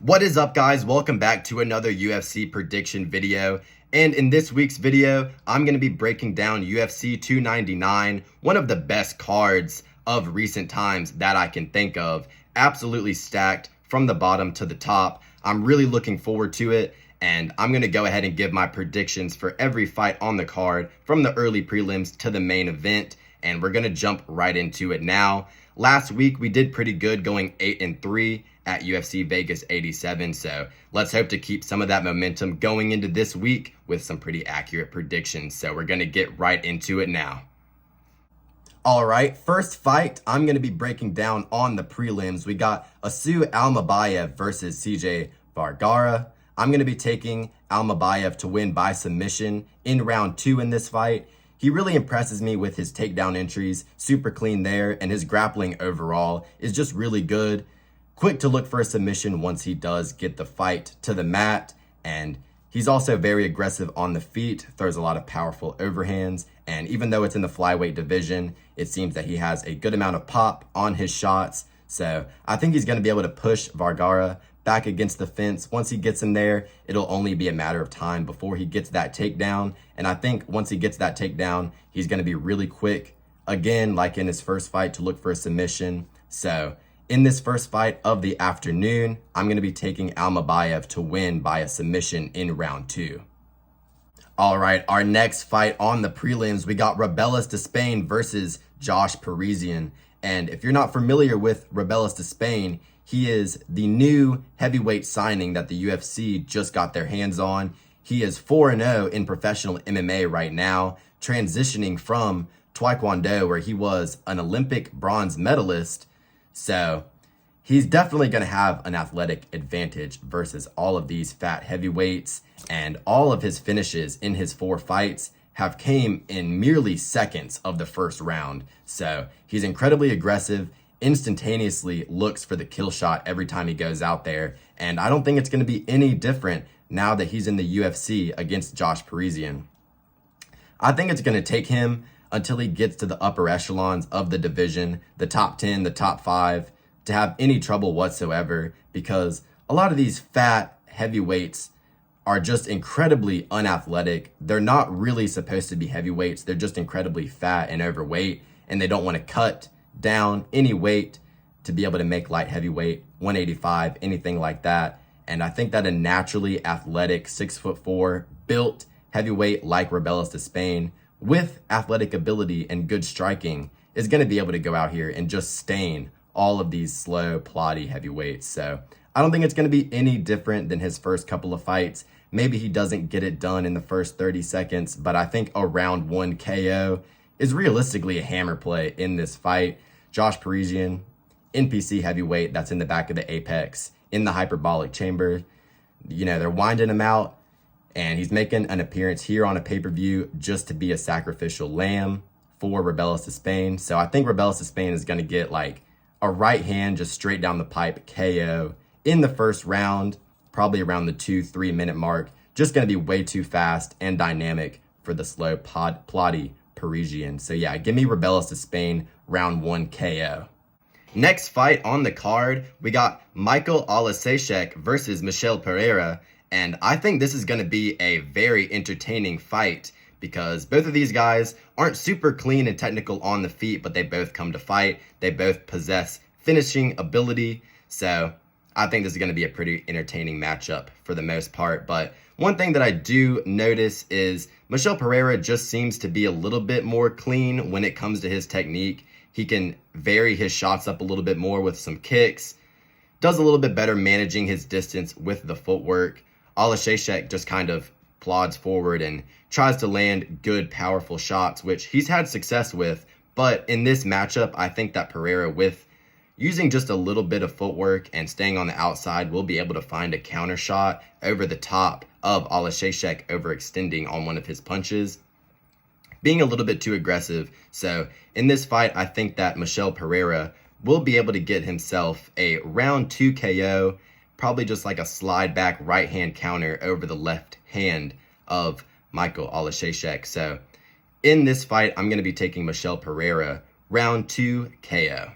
What is up, guys? Welcome back to another UFC prediction video. And in this week's video, I'm going to be breaking down UFC 299, one of the best cards of recent times that I can think of. Absolutely stacked from the bottom to the top. I'm really looking forward to it. And I'm going to go ahead and give my predictions for every fight on the card from the early prelims to the main event. And we're going to jump right into it now. Last week, we did pretty good going 8-3 at UFC Vegas 87. So let's hope to keep some of that momentum going into this week with some pretty accurate predictions. So we're going to get right into it now. All right, first fight I'm going to be breaking down on the prelims. We got Almabayev versus CJ Vergara. I'm going to be taking Almabayev to win by submission in round 2 in this fight. He really impresses me with his takedown entries, super clean there, and his grappling overall is just really good. Quick to look for a submission once he does get the fight to the mat, and he's also very aggressive on the feet, throws a lot of powerful overhands, and even though it's in the flyweight division, it seems that he has a good amount of pop on his shots, so I think he's going to be able to push Vergara back against the fence. Once he gets him there, it'll only be a matter of time before he gets that takedown. And I think once he gets that takedown, he's going to be really quick, again, like in his first fight, to look for a submission. So in this first fight of the afternoon, I'm going to be taking Almabayev to win by a submission in round 2. All right, our next fight on the prelims, we got Despaigne versus Josh Parisian. And if you're not familiar with Despaigne, he is the new heavyweight signing that the UFC just got their hands on. He is 4-0 in professional MMA right now, transitioning from Taekwondo, where he was an Olympic bronze medalist. So he's definitely going to have an athletic advantage versus all of these fat heavyweights. And all of his finishes in his 4 fights have came in merely seconds of the first round. So he's incredibly aggressive, instantaneously looks for the kill shot every time he goes out there. And I don't think it's going to be any different now that he's in the UFC against Josh Parisian. I think it's going to take him until he gets to the upper echelons of the division, the top 10, the top 5, to have any trouble whatsoever, because a lot of these fat heavyweights are just incredibly unathletic. They're not really supposed to be heavyweights. They're just incredibly fat and overweight, and they don't want to cut down any weight to be able to make light heavyweight, 185, anything like that. And I think that a naturally athletic 6'4" built heavyweight like Despaigne with athletic ability and good striking is going to be able to go out here and just stain all of these slow, ploddy heavyweights. So I don't think it's going to be any different than his first couple of fights. Maybe he doesn't get it done in the first 30 seconds, but I think a round 1 KO is realistically a hammer play in this fight. Josh Parisian, NPC heavyweight, that's in the back of the apex, in the hyperbolic chamber. You know, they're winding him out, and he's making an appearance here on a pay-per-view just to be a sacrificial lamb for Despaigne. So I think Despaigne is going to get like a right hand just straight down the pipe KO in the first round, probably around the 2-3 minute mark. Just going to be way too fast and dynamic for the slow, ploddy Parisian. So yeah, give me Despaigne round 1 KO. Next fight on the card, we got oleksiejczuk versus Pereira. And I think this is going to be a very entertaining fight because both of these guys aren't super clean and technical on the feet, but they both come to fight. They both possess finishing ability. So I think this is going to be a pretty entertaining matchup for the most part. But one thing that I do notice is Pereira just seems to be a little bit more clean when it comes to his technique. He can vary his shots up a little bit more with some kicks. Does a little bit better managing his distance with the footwork. Oleksiejczuk just kind of plods forward and tries to land good, powerful shots, which he's had success with. But in this matchup, I think that Pereira, with using just a little bit of footwork and staying on the outside, will be able to find a counter shot over the top of oleksiejczuk overextending on one of his punches, being a little bit too aggressive. So in this fight, I think that Pereira will be able to get himself a round 2 KO, probably just like a slide back right hand counter over the left hand of oleksiejczuk. So in this fight, I'm going to be taking Pereira round 2 KO.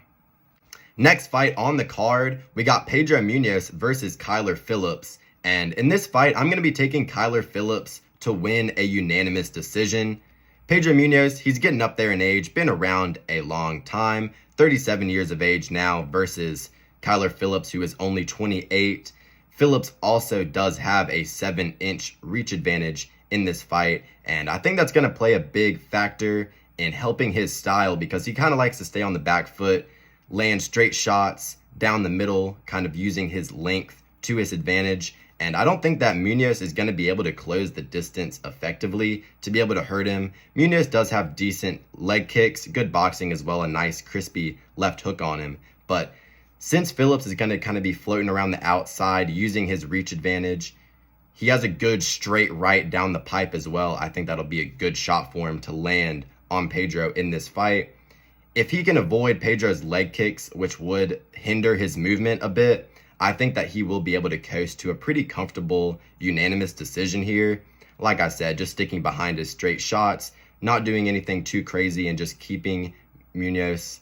Next fight on the card, we got Pedro Munhoz versus Kyler Phillips. And in this fight, I'm going to be taking Kyler Phillips to win a unanimous decision. Pedro Munhoz, he's getting up there in age, been around a long time, 37 years of age now versus Kyler Phillips, who is only 28. Phillips also does have a 7-inch reach advantage in this fight, and I think that's going to play a big factor in helping his style because he kind of likes to stay on the back foot, land straight shots down the middle, kind of using his length to his advantage. And I don't think that Munhoz is going to be able to close the distance effectively to be able to hurt him. Munhoz does have decent leg kicks, good boxing as well, a nice crispy left hook on him. But since Phillips is going to kind of be floating around the outside using his reach advantage, he has a good straight right down the pipe as well. I think that'll be a good shot for him to land on Pedro in this fight. If he can avoid Pedro's leg kicks, which would hinder his movement a bit, I think that he will be able to coast to a pretty comfortable unanimous decision here. Like I said, just sticking behind his straight shots, not doing anything too crazy, and just keeping Munhoz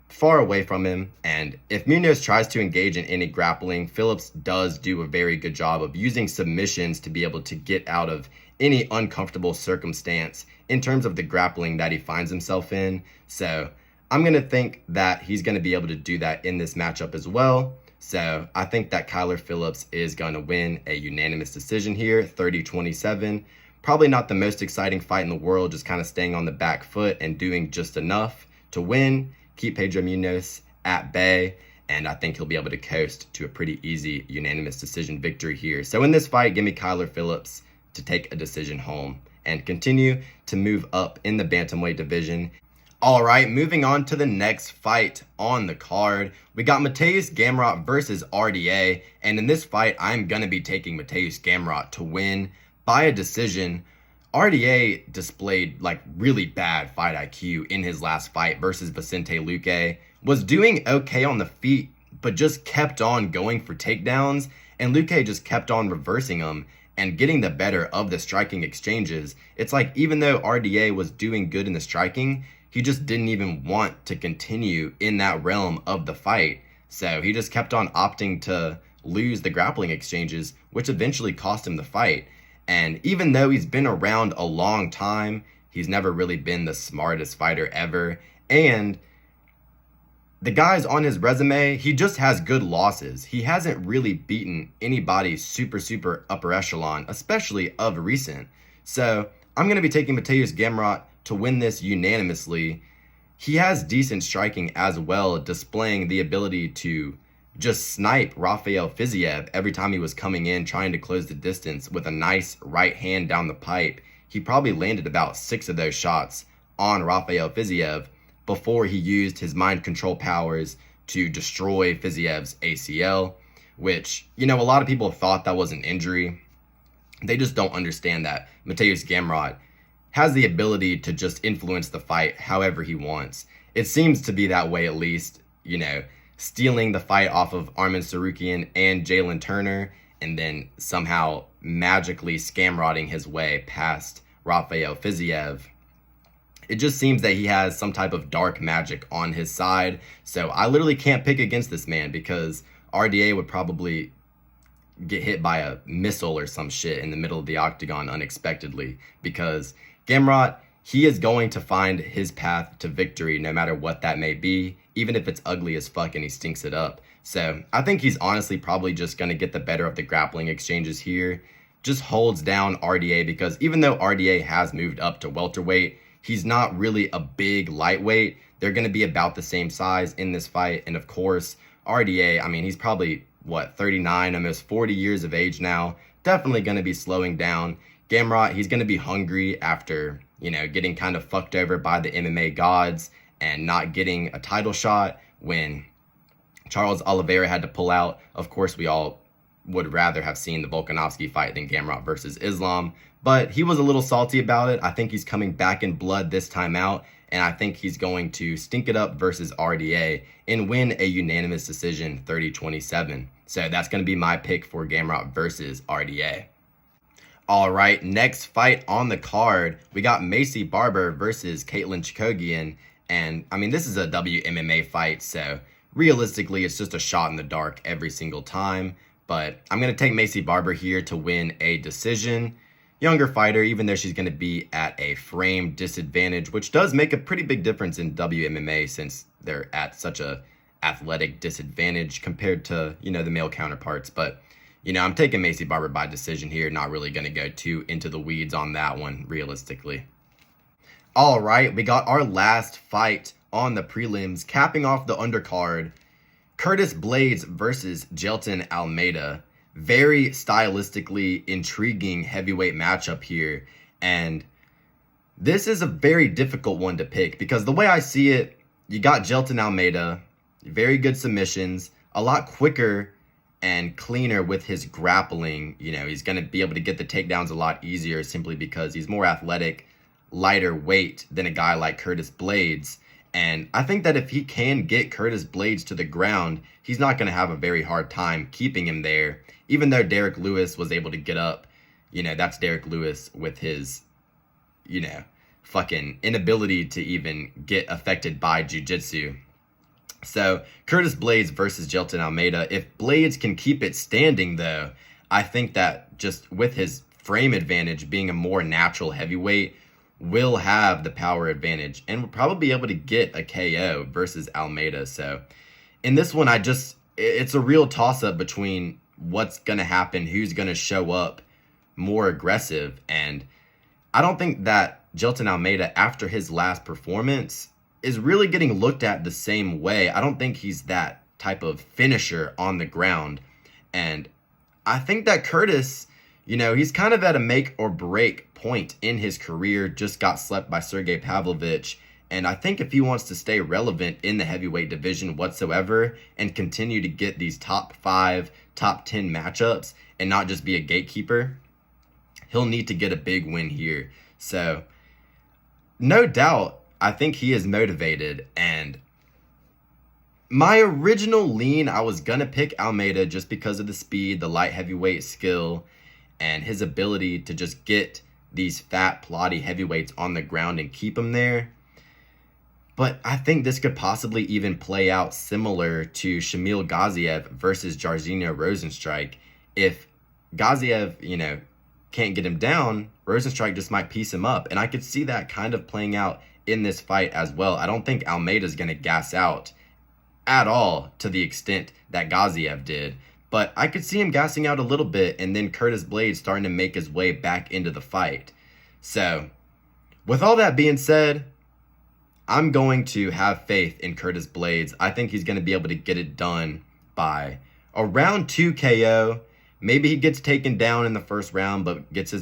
far away from him. And if Munhoz tries to engage in any grappling, Phillips does do a very good job of using submissions to be able to get out of any uncomfortable circumstance in terms of the grappling that he finds himself in. So I'm going to think that he's going to be able to do that in this matchup as well. So I think that Kyler Phillips is going to win a unanimous decision here, 30-27. Probably not the most exciting fight in the world, just kind of staying on the back foot and doing just enough to win, keep Pedro Munhoz at bay, and I think he'll be able to coast to a pretty easy unanimous decision victory here. So in this fight, give me Kyler Phillips to take a decision home and continue to move up in the bantamweight division. All right, moving on to the next fight on the card. We got Scamrot versus RDA, and in this fight, I'm going to be taking Scamrot to win by a decision. RDA displayed like really bad fight IQ in his last fight versus Vicente Luque, was doing okay on the feet, but just kept on going for takedowns, and Luque just kept on reversing him and getting the better of the striking exchanges. It's like even though RDA was doing good in the striking, he just didn't even want to continue in that realm of the fight. So he just kept on opting to lose the grappling exchanges, which eventually cost him the fight. And even though he's been around a long time, he's never really been the smartest fighter ever. And the guys on his resume, he just has good losses. He hasn't really beaten anybody super upper echelon, especially of recent. So I'm going to be taking Scamrot to win this unanimously. He has decent striking as well, displaying the ability to just snipe Rafael Fiziev every time he was coming in trying to close the distance with a nice right hand down the pipe. He probably landed about 6 of those shots on Rafael Fiziev before he used his mind control powers to destroy Fiziev's ACL, which, you know, a lot of people thought that was an injury. They just don't understand that Scamrot has the ability to just influence the fight however he wants. It seems to be that way, at least, you know, stealing the fight off of Arman Tsarukyan and Jalen Turner, and then somehow magically scamrotting his way past Rafael Fiziev. It just seems that he has some type of dark magic on his side. So I literally can't pick against this man because RDA would probably get hit by a missile or some shit in the middle of the octagon unexpectedly, because Scamrot, he is going to find his path to victory no matter what that may be, even if it's ugly as fuck and he stinks it up. So I think he's honestly probably just going to get the better of the grappling exchanges here. Just holds down RDA because even though RDA has moved up to welterweight, he's not really a big lightweight. They're going to be about the same size in this fight. And of course, RDA, I mean, he's probably, 39, almost 40 years of age now. Definitely going to be slowing down. Scamrot, he's going to be hungry after, you know, getting kind of fucked over by the MMA gods and not getting a title shot when Charles Oliveira had to pull out. Of course, we all would rather have seen the Volkanovski fight than Scamrot versus Islam, but he was a little salty about it. I think he's coming back in blood this time out, and I think he's going to stink it up versus RDA and win a unanimous decision 30-27. So that's going to be my pick for Scamrot versus RDA. All right, next fight on the card, we got Macy Barber versus Caitlin Chookagian. And I mean, this is a WMMA fight, so realistically, it's just a shot in the dark every single time. But I'm going to take Maycee Barber here to win a decision. Younger fighter, even though she's going to be at a frame disadvantage, which does make a pretty big difference in WMMA since they're at such a athletic disadvantage compared to, the male counterparts. But, I'm taking Maycee Barber by decision here. Not really going to go too into the weeds on that one, realistically. All right, we got our last fight on the prelims, capping off the undercard. Curtis Blaydes versus Jailton Almeida. Very stylistically intriguing heavyweight matchup here. And this is a very difficult one to pick because the way I see it, you got Jailton Almeida, very good submissions, a lot quicker and cleaner with his grappling. He's going to be able to get the takedowns a lot easier simply because he's more athletic, lighter weight than a guy like Curtis Blaydes. And I think that if he can get Curtis Blaydes to the ground, he's not going to have a very hard time keeping him there. Even though Derek Lewis was able to get up, that's Derek Lewis with his, fucking inability to even get affected by jiu-jitsu. So Curtis Blaydes versus Jailton Almeida. If Blaydes can keep it standing, though, I think that just with his frame advantage being a more natural heavyweight, will have the power advantage and will probably be able to get a KO versus Almeida. So in this one, it's a real toss-up between what's going to happen, who's going to show up more aggressive. And I don't think that Jailton Almeida, after his last performance, is really getting looked at the same way. I don't think he's that type of finisher on the ground. And I think that Curtis, he's kind of at a make or break point in his career, just got slept by Sergey Pavlovich. And I think if he wants to stay relevant in the heavyweight division whatsoever and continue to get these top 5, top 10 matchups and not just be a gatekeeper, he'll need to get a big win here. So no doubt, I think he is motivated. And my original lean, I was going to pick Almeida just because of the speed, the light heavyweight skill, and his ability to just get these fat, plotty heavyweights on the ground and keep them there. But I think this could possibly even play out similar to Shamil Gaziev versus Jairzinho Rozenstruik. If Gaziev, can't get him down, Rozenstruik just might piece him up. And I could see that kind of playing out in this fight as well. I don't think Almeida's going to gas out at all to the extent that Gaziev did. But I could see him gassing out a little bit and then Curtis Blaydes starting to make his way back into the fight. So, with all that being said, I'm going to have faith in Curtis Blaydes. I think he's going to be able to get it done by a round 2 KO. Maybe he gets taken down in the first round, but gets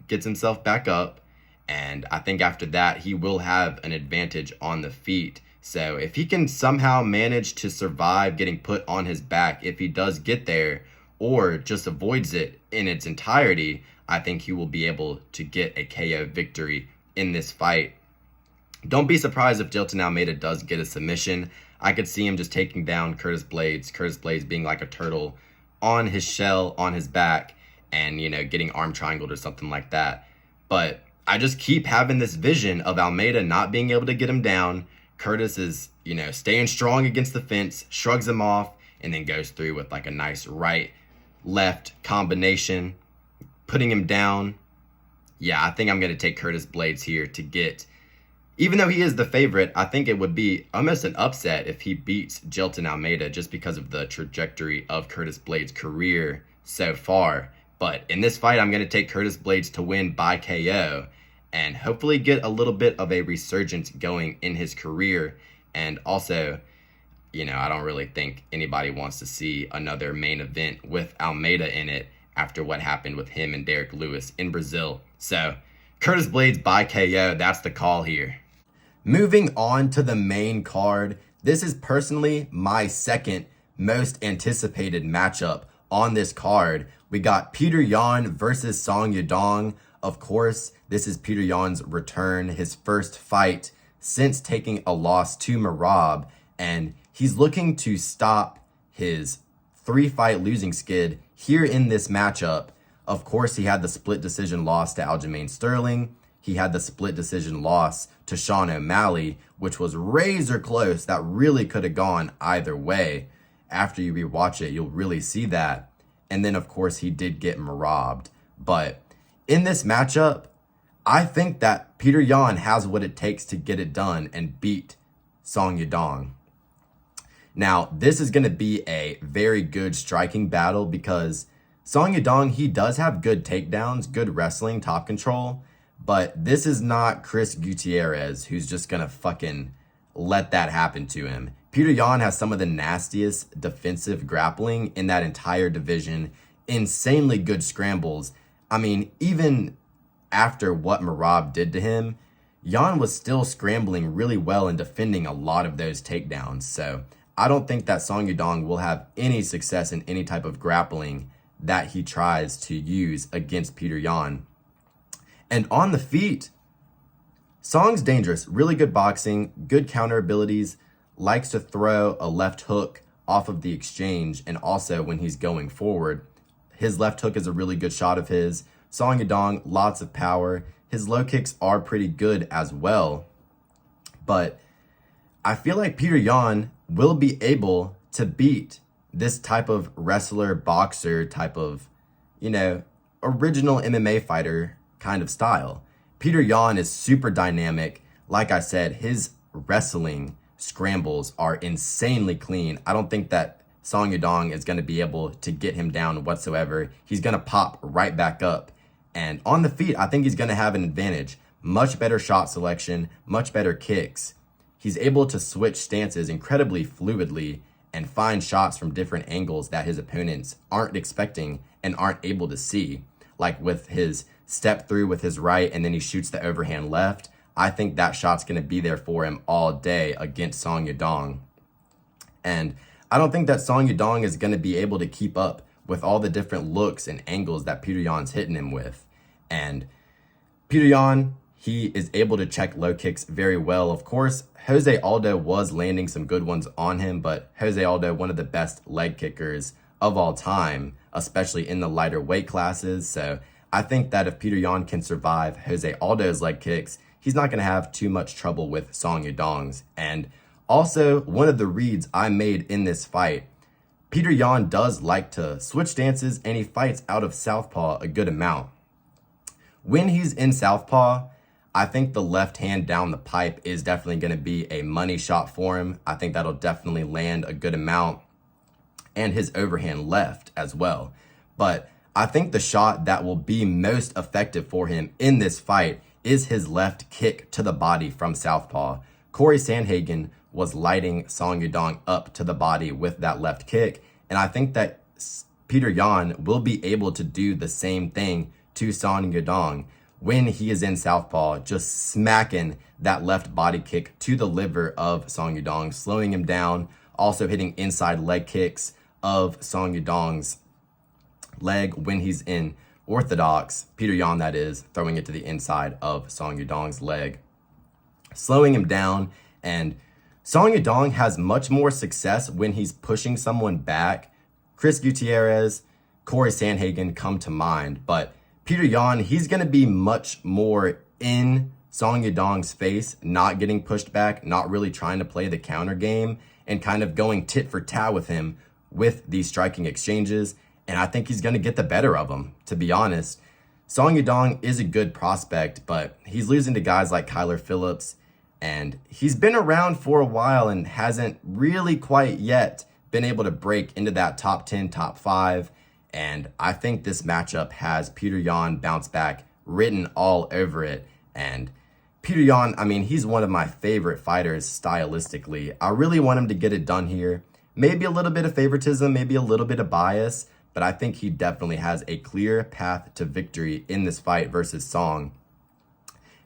himself back up. And I think after that, he will have an advantage on the feet. So if he can somehow manage to survive getting put on his back, if he does get there, or just avoids it in its entirety, I think he will be able to get a KO victory in this fight. Don't be surprised if Jailton Almeida does get a submission. I could see him just taking down Curtis Blaydes being like a turtle on his shell, on his back, and, getting arm triangled or something like that. But I just keep having this vision of Almeida not being able to get him down. Curtis is, staying strong against the fence, shrugs him off, and then goes through with like a nice right-left combination, putting him down. Yeah, I think I'm going to take Curtis Blaydes here to get, even though he is the favorite, I think it would be almost an upset if he beats Jailton Almeida just because of the trajectory of Curtis Blaydes' career so far. But in this fight, I'm going to take Curtis Blaydes to win by KO and hopefully get a little bit of a resurgence going in his career. And also, I don't really think anybody wants to see another main event with Almeida in it after what happened with him and Derek Lewis in Brazil. So, Curtis Blaydes by KO, that's the call here. Moving on to the main card, this is personally my second most anticipated matchup on this card. We got Petr Yan versus Song Yadong. Of course, this is Petr Yan's return, his first fight since taking a loss to Merab, and he's looking to stop his 3-fight losing skid here in this matchup. Of course, he had the split decision loss to Aljamain Sterling. he had the split decision loss to Sean O'Malley, which was razor close. That really could have gone either way. After you rewatch it, you'll really see that. And then, of course, he did get robbed. But in this matchup, I think that Peter Yan has what it takes to get it done and beat Song Yadong. Now, this is going to be a very good striking battle because Song Yadong, he does have good takedowns, good wrestling, top control, but this is not Chris Gutierrez who's just going to fucking let that happen to him. Peter Yan has some of the nastiest defensive grappling in that entire division, insanely good scrambles. I mean, even after what Merab did to him, Yan was still scrambling really well and defending a lot of those takedowns. So I don't think that Song Yadong will have any success in any type of grappling that he tries to use against Peter Yan. And on the feet, Song's dangerous, really good boxing, good counter abilities, likes to throw a left hook off of the exchange, and also when he's going forward, his left hook is a really good shot of his. Song Yadong, lots of power. His low kicks are pretty good as well. But I feel like Peter Yan will be able to beat this type of wrestler, boxer, type of, original MMA fighter kind of style. Peter Yan is super dynamic. Like I said, his wrestling scrambles are insanely clean. I don't think that Song Yadong is going to be able to get him down whatsoever. He's going to pop right back up. And on the feet, I think he's going to have an advantage. Much better shot selection, much better kicks. He's able to switch stances incredibly fluidly and find shots from different angles that his opponents aren't expecting and aren't able to see. Like with his step through with his right and then he shoots the overhand left. I think that shot's going to be there for him all day against Song Yadong. And I don't think that Song Yadong is going to be able to keep up with all the different looks and angles that Peter Yan's hitting him with. And Peter Yan, he is able to check low kicks very well. Of course, Jose Aldo was landing some good ones on him, but Jose Aldo, one of the best leg kickers of all time, especially in the lighter weight classes. So I think that if Peter Yan can survive Jose Aldo's leg kicks, he's not going to have too much trouble with Song Yadong's. And also, one of the reads I made in this fight, Peter Yan does like to switch stances and he fights out of southpaw a good amount. When he's in southpaw, I think the left hand down the pipe is definitely going to be a money shot for him. I think that'll definitely land a good amount, and his overhand left as well. But I think the shot that will be most effective for him in this fight is his left kick to the body from southpaw. Corey Sandhagen was lighting Song Yadong up to the body with that left kick, and I think that Peter Yan will be able to do the same thing to Song Yadong when he is in southpaw, just smacking that left body kick to the liver of Song Yadong, slowing him down, also hitting inside leg kicks of Song Yadong's leg when he's in orthodox, Peter Yan that is, throwing it to the inside of Song Yadong's leg, slowing him down. And Song Yadong has much more success when he's pushing someone back. Chris Gutierrez, Corey Sandhagen come to mind, but Peter Yan, he's going to be much more in Song Yadong's face, not getting pushed back, not really trying to play the counter game, and kind of going tit for tat with him with these striking exchanges. And I think he's going to get the better of him, to be honest. Song Yadong is a good prospect, but he's losing to guys like Phillips, and he's been around for a while and hasn't really quite yet been able to break into that top 10, top 5. And I think this matchup has Peter Yan bounce back written all over it. And Peter Yan, I mean, he's one of my favorite fighters stylistically. I really want him to get it done here. Maybe a little bit of favoritism, maybe a little bit of bias, but I think he definitely has a clear path to victory in this fight versus Song.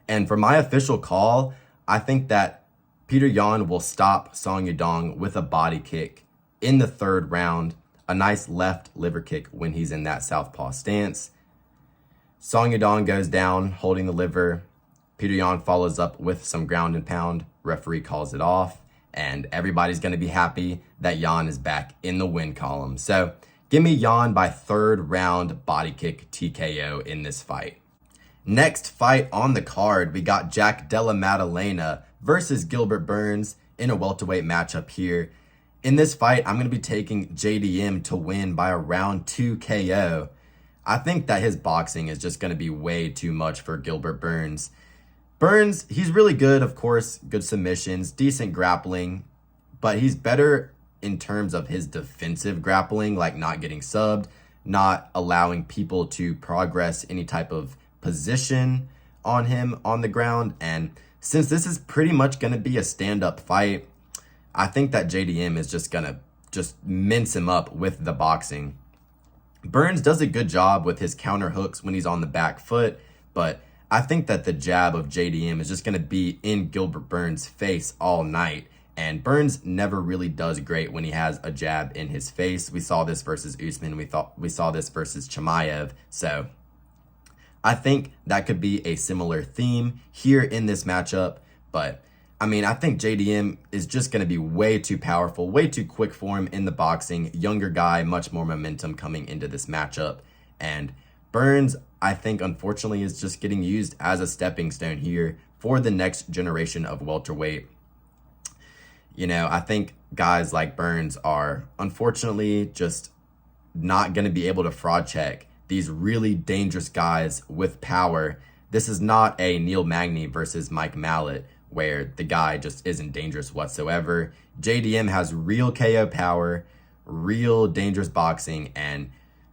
And for my official call, I think that Peter Yan will stop Song Yadong with a body kick in the 3rd round. A nice left liver kick when he's in that southpaw stance. Song Yadong goes down, holding the liver. Peter Yan follows up with some ground and pound. Referee calls it off, and everybody's going to be happy that Yan is back in the win column. So give me Yan by 3rd round body kick TKO in this fight. Next fight on the card, we got Jack Della Maddalena versus Gilbert Burns in a welterweight matchup here. In this fight, I'm going to be taking JDM to win by a round 2 KO. I think that his boxing is just going to be way too much for Gilbert Burns. Burns, he's really good, of course, good submissions, decent grappling, but he's better in terms of his defensive grappling, like not getting subbed, not allowing people to progress any type of position on him on the ground. And since this is pretty much going to be a stand-up fight, I think that JDM is just going to mince him up with the boxing. Burns does a good job with his counter hooks when he's on the back foot, but I think that the jab of JDM is just going to be in Gilbert Burns' face all night. And Burns never really does great when he has a jab in his face. We saw this versus Usman. We saw this versus Chimaev. So I think that could be a similar theme here in this matchup. But I mean, I think JDM is just going to be way too powerful, way too quick for him in the boxing. Younger guy, much more momentum coming into this matchup. And Burns, I think, unfortunately, is just getting used as a stepping stone here for the next generation of welterweight. You know, I think guys like Burns are, unfortunately, just not going to be able to fraud check these really dangerous guys with power. This is not a Neil Magny versus Mike Mallet, where the guy just isn't dangerous whatsoever. JDM has real KO power, real dangerous boxing, and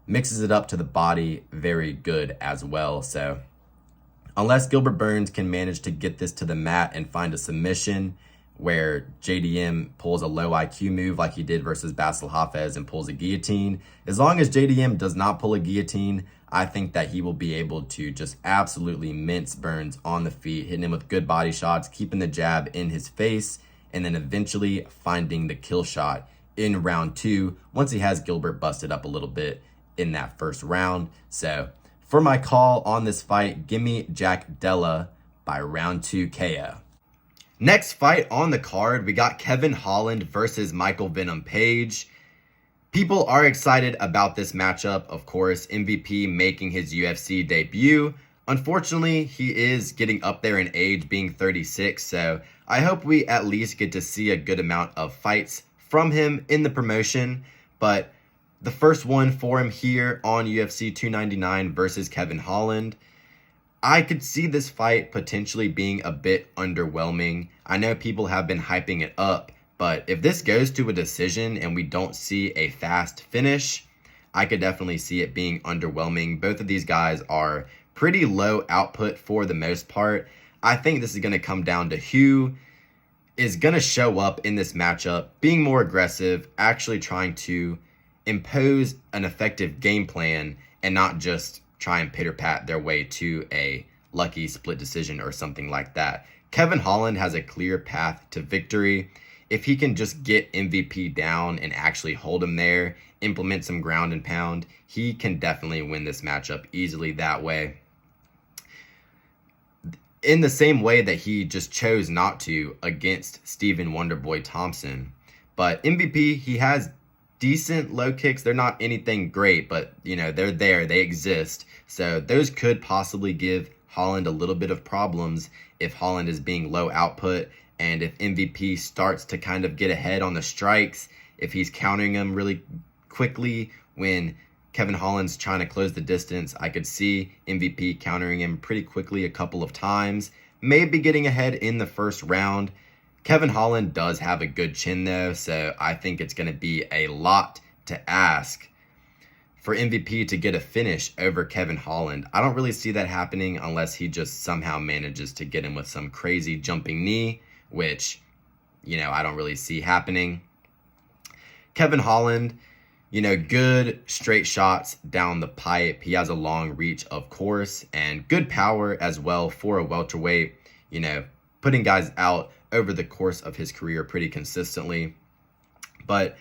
mixes it up to the body very good as well. So unless Gilbert Burns can manage to get this to the mat and find a submission where JDM pulls a low IQ move like he did versus Basil Hafez and pulls a guillotine, as long as JDM does not pull a guillotine, I think that he will be able to just absolutely mince Burns on the feet, hitting him with good body shots, keeping the jab in his face, and then eventually finding the kill shot in round 2 once he has Gilbert busted up a little bit in that first round. So for my call on this fight, give me Jack Della by round 2 KO. Next fight on the card, we got Kevin Holland versus Michael Venom Page. People are excited about this matchup, of course. MVP making his UFC debut. Unfortunately, he is getting up there in age, being 36, so I hope we at least get to see a good amount of fights from him in the promotion. But the first one for him here on UFC 299 versus Kevin Holland, I could see this fight potentially being a bit underwhelming. I know people have been hyping it up, but if this goes to a decision and we don't see a fast finish, I could definitely see it being underwhelming. Both of these guys are pretty low output for the most part. I think this is going to come down to who is going to show up in this matchup, being more aggressive, actually trying to impose an effective game plan and not just try and pitter-pat their way to a lucky split decision or something like that. Kevin Holland has a clear path to victory. If he can just get MVP down and actually hold him there, implement some ground and pound, he can definitely win this matchup easily that way. In the same way that he just chose not to against Stephen Wonderboy Thompson. But MVP, he has decent low kicks. They're not anything great, but you know, they're there, they exist. So those could possibly give Holland a little bit of problems if Holland is being low output, and if MVP starts to kind of get ahead on the strikes, if he's countering them really quickly when Kevin Holland's trying to close the distance, I could see MVP countering him pretty quickly a couple of times, maybe getting ahead in the first round. Kevin Holland does have a good chin though, so I think it's going to be a lot to ask for MVP to get a finish over Kevin Holland. I don't really see that happening unless he just somehow manages to get him with some crazy jumping knee, which, you know, I don't really see happening. Kevin Holland, you know, good straight shots down the pipe. He has a long reach, of course, and good power as well for a welterweight, you know, putting guys out over the course of his career pretty consistently. But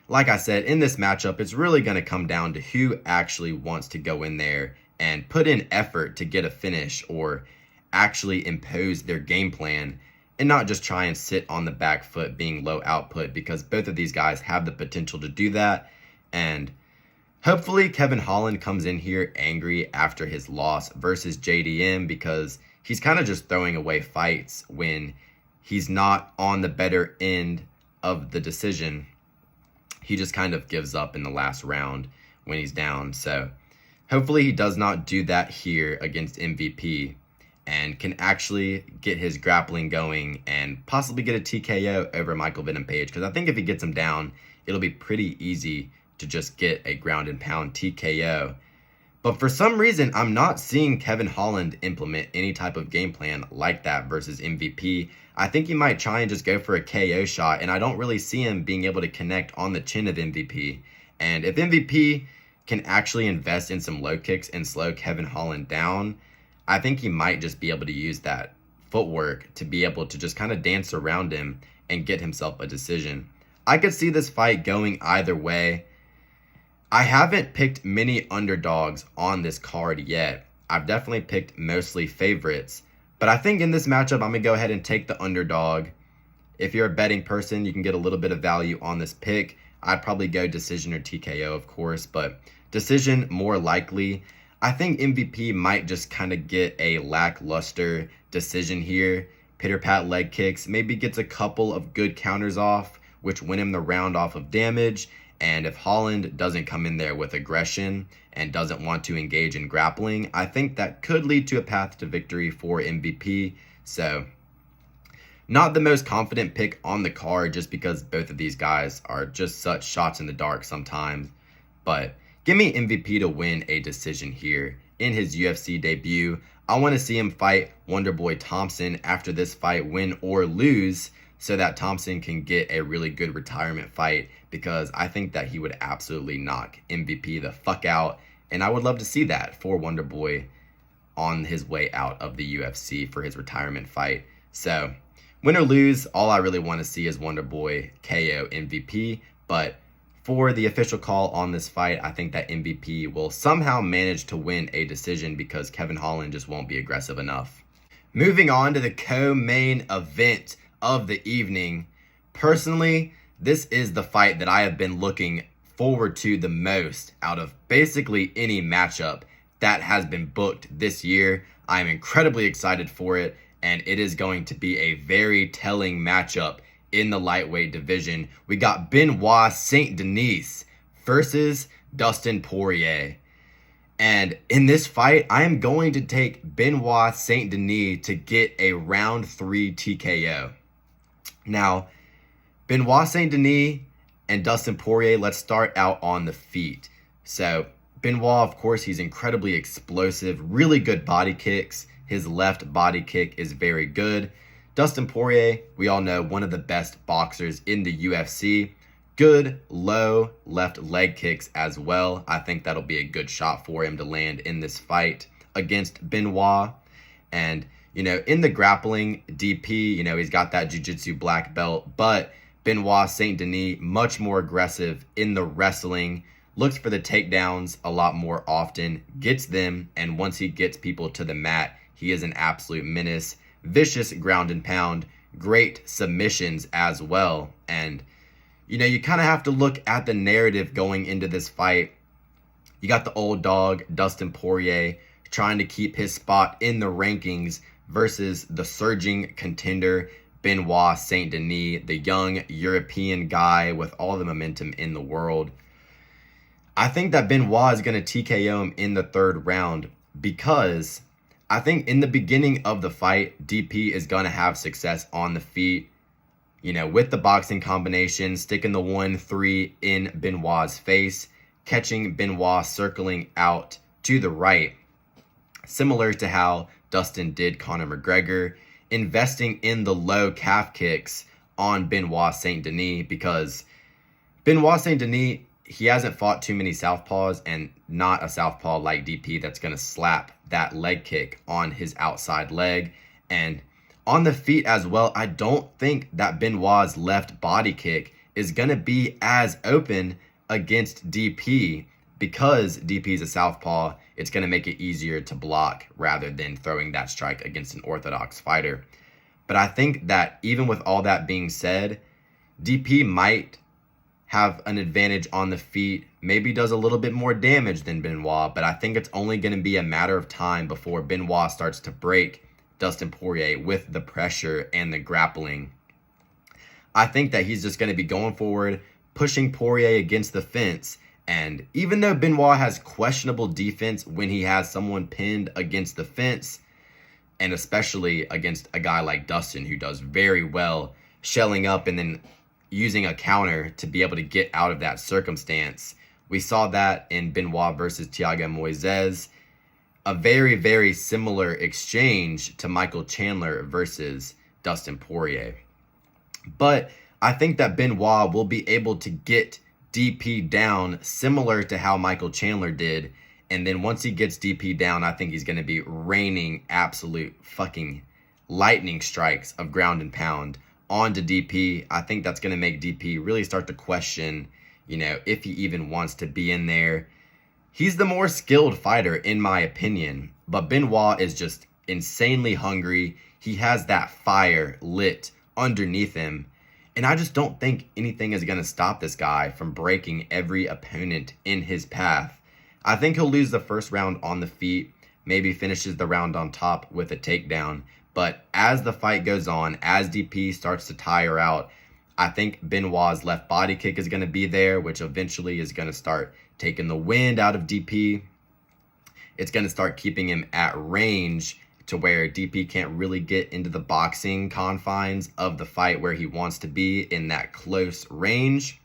like I said, in this matchup, it's really going to come down to who actually wants to go in there and put in effort to get a finish or actually impose their game plan and not just try and sit on the back foot being low output, because both of these guys have the potential to do that. And Hopefully Kevin Holland comes in here angry after his loss versus JDM, because he's kind of just throwing away fights when he's not on the better end of the decision. He just kind of gives up in the last round when he's down. So hopefully he does not do that here against MVP and can actually get his grappling going and possibly get a TKO over Michael Venom Page. Because I think if he gets him down, it'll be pretty easy to just get a ground and pound TKO. But for some reason, I'm not seeing Kevin Holland implement any type of game plan like that versus MVP. I think he might try and just go for a KO shot, and I don't really see him being able to connect on the chin of MVP. And if MVP can actually invest in some low kicks and slow Kevin Holland down, I think he might just be able to use that footwork to be able to just kind of dance around him and get himself a decision. I could see this fight going either way. I haven't picked many underdogs on this card yet. I've definitely picked mostly favorites. But I think in this matchup, I'm going to go ahead and take the underdog. If you're a betting person, you can get a little bit of value on this pick. I'd probably go decision or TKO, of course, but decision more likely. I think MVP might just kind of get a lackluster decision here. Pitter-pat leg kicks, maybe gets a couple of good counters off, which win him the round off of damage. And if Holland doesn't come in there with aggression and doesn't want to engage in grappling, I think that could lead to a path to victory for MVP. So not the most confident pick on the card, just because both of these guys are just such shots in the dark sometimes. But give me MVP to win a decision here in his UFC debut. I want to see him fight Wonderboy Thompson after this fight, win or lose, so that Thompson can get a really good retirement fight, because I think that he would absolutely knock MVP the fuck out. And I would love to see that for Wonderboy on his way out of the UFC for his retirement fight. So win or lose, all I really want to see is Wonderboy KO MVP. But for the official call on this fight, I think that MVP will somehow manage to win a decision, because Kevin Holland just won't be aggressive enough. Moving on to the co-main event of the evening. Personally, this is the fight that I have been looking forward to the most out of basically any matchup that has been booked this year. I am incredibly excited for it, and it is going to be a very telling matchup in the lightweight division. We got Benoit Saint Denis versus Dustin Poirier. And in this fight, I am going to take Benoit Saint Denis to get a round 3 TKO. Now, Benoit Saint Denis and Dustin Poirier, let's start out on the feet. So Benoit, of course, he's incredibly explosive, really good body kicks. His left body kick is very good. Dustin Poirier, we all know, one of the best boxers in the UFC. Good low left leg kicks as well. I think that'll be a good shot for him to land in this fight against Benoit. And, you know, in the grappling, DP, you know, he's got that jiu-jitsu black belt, but Benoit Saint Denis, much more aggressive in the wrestling, looks for the takedowns a lot more often, gets them, and once he gets people to the mat, he is an absolute menace. Vicious ground and pound, great submissions as well. And, you know, you kind of have to look at the narrative going into this fight. You got the old dog, Dustin Poirier, trying to keep his spot in the rankings versus the surging contender, Benoit Saint Denis, the young European guy with all the momentum in the world. I think that Benoit is going to TKO him in the third round, because I think in the beginning of the fight, DP is going to have success on the feet, you know, with the boxing combination, sticking the 1-3 in Benoit's face, catching Benoit circling out to the right, similar to how Dustin did Conor McGregor, investing in the low calf kicks on Benoit Saint Denis, because Benoit Saint Denis, he hasn't fought too many southpaws, and not a southpaw like DP that's going to slap that leg kick on his outside leg. And on the feet as well, I don't think that Benoit's left body kick is going to be as open against DP, because DP is a southpaw. It's going to make it easier to block rather than throwing that strike against an orthodox fighter. But I think that even with all that being said, DP might have an advantage on the feet, maybe does a little bit more damage than Benoit, but I think it's only going to be a matter of time before Benoit starts to break Dustin Poirier with the pressure and the grappling. I think that he's just going to be going forward, pushing Poirier against the fence. And even though Benoit has questionable defense when he has someone pinned against the fence, and especially against a guy like Dustin, who does very well shelling up and then using a counter to be able to get out of that circumstance. We saw that in Benoit versus Thiago Moises, a very, very similar exchange to Michael Chandler versus Dustin Poirier. But I think that Benoit will be able to get DP down similar to how Michael Chandler did. And then once he gets DP down, I think he's going to be raining absolute fucking lightning strikes of ground and pound onto DP. I think that's going to make DP really start to question, if he even wants to be in there. He's the more skilled fighter, in my opinion. But Benoit is just insanely hungry. He has that fire lit underneath him. And I just don't think anything is going to stop this guy from breaking every opponent in his path. I think he'll lose the first round on the feet, maybe finishes the round on top with a takedown. But as the fight goes on, as DP starts to tire out, I think Benoit's left body kick is going to be there, which eventually is going to start taking the wind out of DP. It's going to start keeping him at range to where DP can't really get into the boxing confines of the fight where he wants to be in that close range.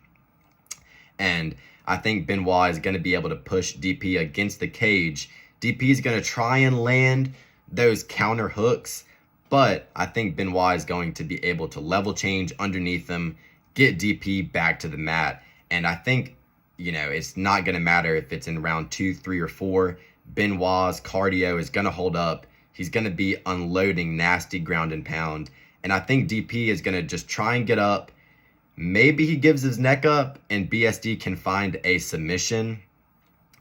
And I think Benoit is going to be able to push DP against the cage. DP is going to try and land those counter hooks, but I think Benoit is going to be able to level change underneath him, get DP back to the mat. And I think, it's not going to matter if it's in round 2, 3, or 4. Benoit's cardio is going to hold up. He's going to be unloading nasty ground and pound. And I think DP is going to just try and get up. Maybe he gives his neck up and BSD can find a submission.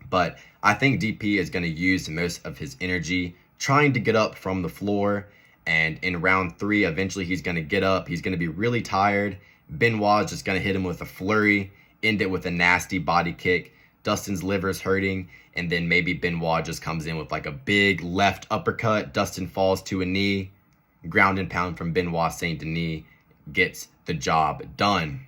But I think DP is going to use most of his energy trying to get up from the floor. And in round 3, eventually he's going to get up. He's going to be really tired. Benoit is just going to hit him with a flurry, end it with a nasty body kick. Dustin's liver's hurting. And then maybe Benoit just comes in with like a big left uppercut. Dustin falls to a knee. Ground and pound from Benoit Saint Denis gets the job done.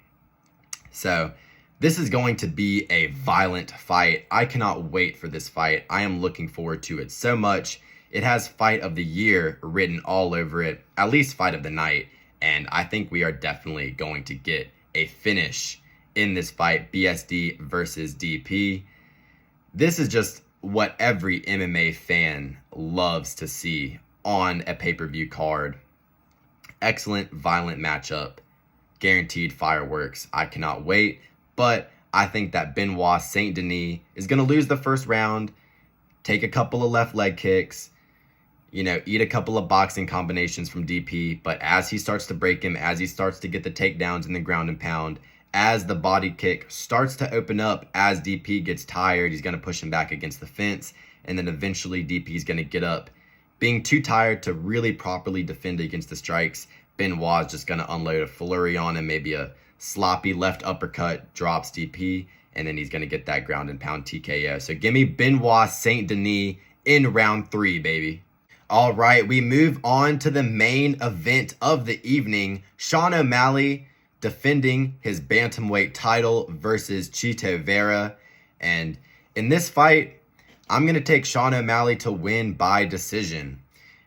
So this is going to be a violent fight. I cannot wait for this fight. I am looking forward to it so much. It has fight of the year written all over it, at least fight of the night. And I think we are definitely going to get a finish in this fight, BSD versus DP. This is just what every MMA fan loves to see on a pay-per-view card. Excellent, violent matchup. Guaranteed fireworks. I cannot wait. But I think that Benoit Saint Denis is going to lose the first round, take a couple of left leg kicks, eat a couple of boxing combinations from DP. But as he starts to break him, as he starts to get the takedowns in the ground and pound, as the body kick starts to open up, as DP gets tired, he's going to push him back against the fence. And then eventually DP is going to get up. Being too tired to really properly defend against the strikes, Benoit is just going to unload a flurry on him, maybe a sloppy left uppercut, drops DP, and then he's going to get that ground and pound TKO. So give me Benoit Saint Denis in round 3, baby. All right, we move on to the main event of the evening. Sean O'Malley defending his bantamweight title versus Chito Vera. And in this fight, I'm going to take Sean O'Malley to win by decision.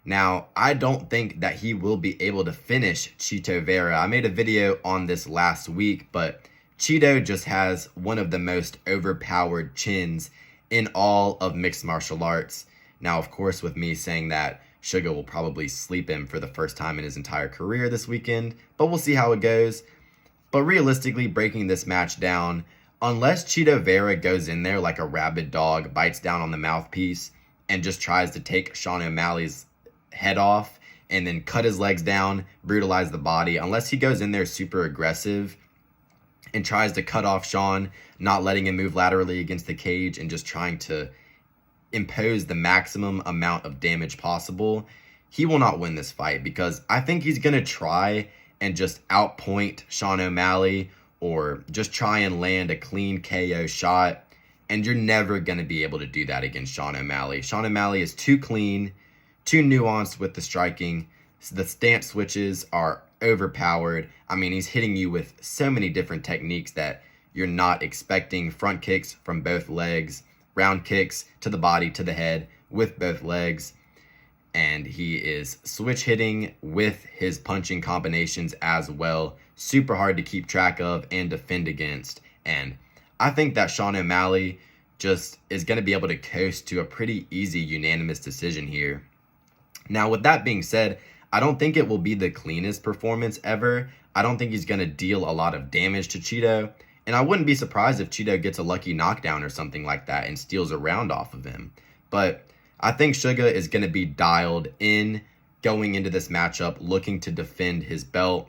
Now, I don't think that he will be able to finish Chito Vera. I made a video on this last week, but Chito just has one of the most overpowered chins in all of mixed martial arts. Now, of course, with me saying that, Suga will probably sleep him for the first time in his entire career this weekend, but we'll see how it goes. But realistically, breaking this match down, unless Chito Vera goes in there like a rabid dog, bites down on the mouthpiece, and just tries to take Sean O'Malley's head off and then cut his legs down, brutalize the body, unless he goes in there super aggressive and tries to cut off Sean, not letting him move laterally against the cage and just trying to impose the maximum amount of damage possible, he will not win this fight, because I think he's going to try and just outpoint Sean O'Malley or just try and land a clean KO shot. And you're never going to be able to do that against Sean O'Malley. Sean O'Malley is too clean, too nuanced with the striking. The stance switches are overpowered. I mean, he's hitting you with so many different techniques that you're not expecting. Front kicks from both legs, round kicks to the body, to the head with both legs. And he is switch hitting with his punching combinations as well. Super hard to keep track of and defend against. And I think that Sean O'Malley just is going to be able to coast to a pretty easy unanimous decision here. Now, with that being said, I don't think it will be the cleanest performance ever. I don't think he's going to deal a lot of damage to Chito. And I wouldn't be surprised if Chito gets a lucky knockdown or something like that and steals a round off of him. But I think Suga is going to be dialed in going into this matchup, looking to defend his belt.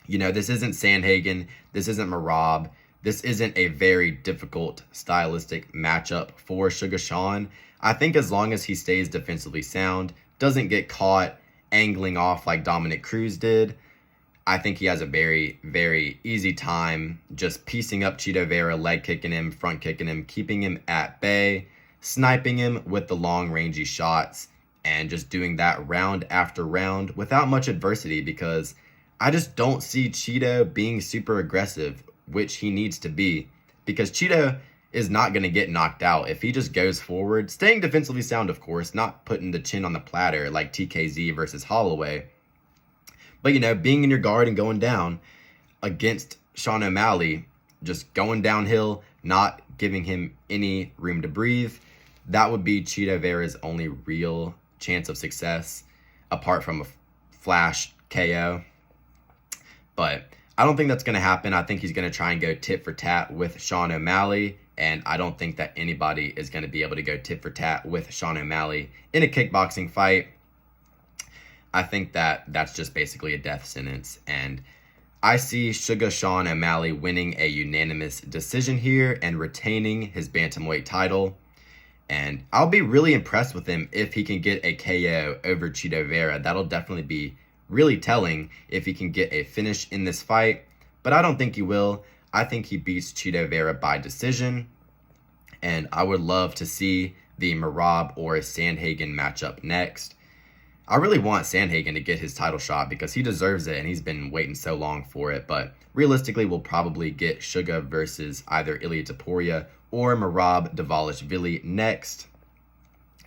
You know, this isn't Sandhagen. This isn't Merab. This isn't a very difficult stylistic matchup for Suga Sean. I think as long as he stays defensively sound, doesn't get caught angling off like Dominic Cruz did, I think he has a very, very easy time just piecing up Chito Vera, leg kicking him, front kicking him, keeping him at bay, sniping him with the long rangy shots, and just doing that round after round without much adversity, because I just don't see Chito being super aggressive, which he needs to be, because Chito is not going to get knocked out if he just goes forward, staying defensively sound, of course, not putting the chin on the platter like TKZ versus Holloway. But, you know, being in your guard and going down against Sean O'Malley, just going downhill, not giving him any room to breathe, that would be Chito Vera's only real chance of success, apart from a flash KO. But I don't think that's going to happen. I think he's going to try and go tit for tat with Sean O'Malley, and I don't think that anybody is going to be able to go tit for tat with Sean O'Malley in a kickboxing fight. I think that that's just basically a death sentence, and I see Suga Sean O'Malley winning a unanimous decision here and retaining his bantamweight title. And I'll be really impressed with him if he can get a KO over Chito Vera. That'll definitely be really telling if he can get a finish in this fight, but I don't think he will. I think he beats Chito Vera by decision, and I would love to see the Merab or Sandhagen matchup next. I really want Sandhagen to get his title shot because he deserves it and he's been waiting so long for it, but realistically we'll probably get Suga versus either Ilia Topuria or Merab Dvalishvili next,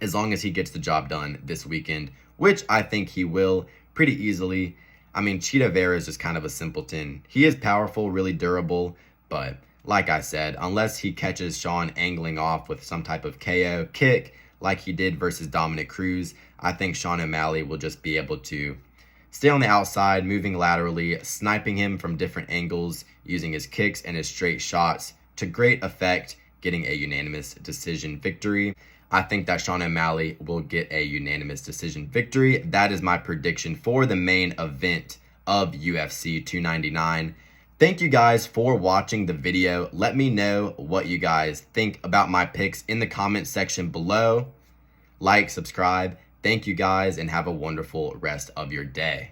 as long as he gets the job done this weekend, which I think he will pretty easily. I mean, Chito Vera is just kind of a simpleton. He is powerful, really durable, but like I said, unless he catches Sean angling off with some type of KO kick like he did versus Dominic Cruz, I think Sean O'Malley will just be able to stay on the outside, moving laterally, sniping him from different angles, using his kicks and his straight shots to great effect, getting a unanimous decision victory. I think that Sean O'Malley will get a unanimous decision victory. That is my prediction for the main event of UFC 299. Thank you guys for watching the video. Let me know what you guys think about my picks in the comment section below. Like, subscribe. Thank you guys, and have a wonderful rest of your day.